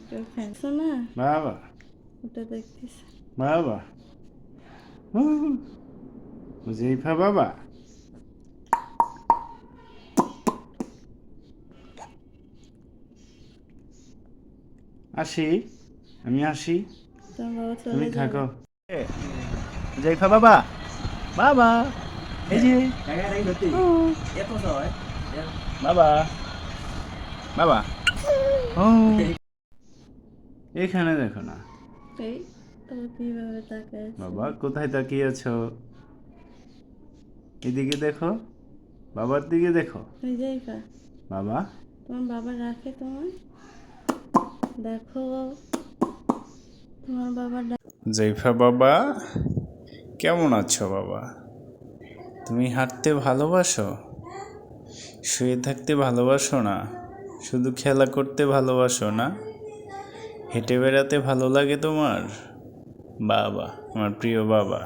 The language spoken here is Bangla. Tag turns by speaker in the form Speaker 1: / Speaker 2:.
Speaker 1: কেউ ফ্যানসো না
Speaker 2: বাবা
Speaker 1: ওটা দেখতেছে।
Speaker 2: বাবা হুজাইফা বাবা আসি আমি আসি
Speaker 1: তোমার বাবা
Speaker 2: তুমি
Speaker 1: চলে যাবে।
Speaker 2: থাকো হুজাইফা বাবা বাবা এই যে ও, বাবা বাবা ও এখানে দেখো না
Speaker 1: এই তো কিভাবে তাকায় আছে।
Speaker 2: বাবা কোথায় তাকিয়ে আছো এদিকে দেখো বাবার দিকে দেখো
Speaker 1: হুজাইফা
Speaker 2: বাবা
Speaker 1: তোমার বাবা রাখে তোমার, দেখো তোমার বাবা
Speaker 2: হুজাইফা বাবা কেমন আছো বাবা তুমি হাঁটতে ভালোবাসো শুয়ে থাকতে ভালোবাসো না শুধু খেলা করতে ভালোবাসো না হেঁটে বেড়াতে ভালো লাগে তোমার বাবা আমার প্রিয় বাবা